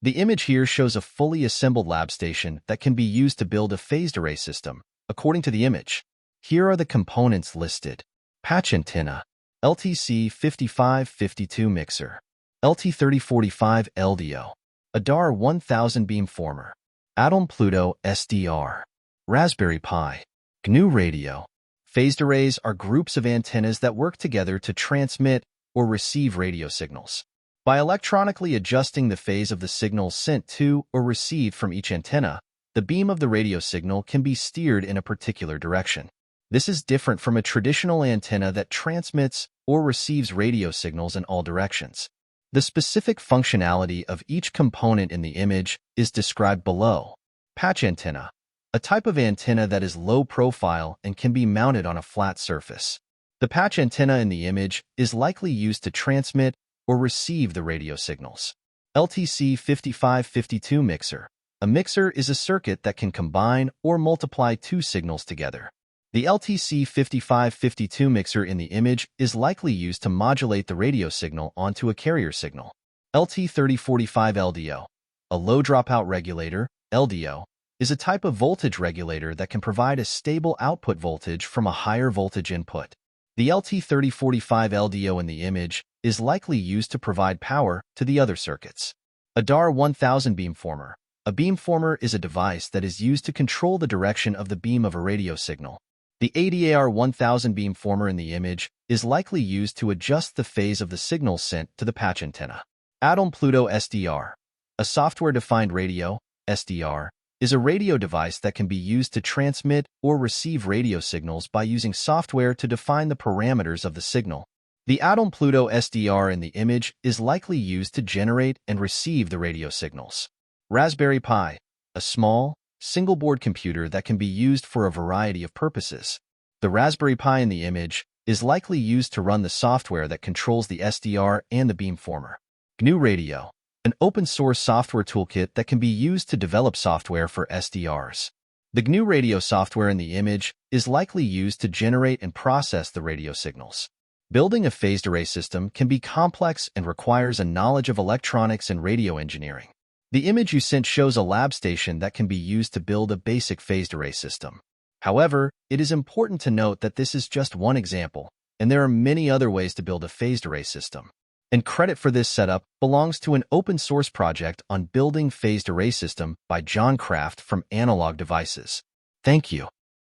The image here shows a fully assembled lab station that can be used to build a phased array system, according to the image. Here are the components listed. Patch antenna, LTC5552 mixer, LT3045 LDO, ADAR 1000 beamformer, Atom Pluto SDR, Raspberry Pi, GNU radio. Phased arrays are groups of antennas that work together to transmit or receive radio signals. By electronically adjusting the phase of the signals sent to or received from each antenna, the beam of the radio signal can be steered in a particular direction. This is different from a traditional antenna that transmits or receives radio signals in all directions. The specific functionality of each component in the image is described below. Patch antenna, a type of antenna that is low profile and can be mounted on a flat surface. The patch antenna in the image is likely used to transmit or receive the radio signals. LTC5552 mixer. A mixer is a circuit that can combine or multiply two signals together. The LTC5552 mixer in the image is likely used to modulate the radio signal onto a carrier signal. LT3045 LDO. A low dropout regulator, LDO, is a type of voltage regulator that can provide a stable output voltage from a higher voltage input. The LT3045 LDO in the image is likely used to provide power to the other circuits. ADAR 1000 beamformer. A beamformer is a device that is used to control the direction of the beam of a radio signal. The ADAR 1000 beamformer in the image is likely used to adjust the phase of the signals sent to the patch antenna. Atom Pluto SDR. A software-defined radio, SDR, is a radio device that can be used to transmit or receive radio signals by using software to define the parameters of the signal. The Atom Pluto SDR in the image is likely used to generate and receive the radio signals. Raspberry Pi, a small, single-board computer that can be used for a variety of purposes. The Raspberry Pi in the image is likely used to run the software that controls the SDR and the beamformer. GNU radio, an open-source software toolkit that can be used to develop software for SDRs. The GNU radio software in the image is likely used to generate and process the radio signals. Building a phased array system can be complex and requires a knowledge of electronics and radio engineering. The image you sent shows a lab station that can be used to build a basic phased array system. However, it is important to note that this is just one example, and there are many other ways to build a phased array system. And credit for this setup belongs to an open-source project on building phased array system by Kraft from Analog Devices. Thank you.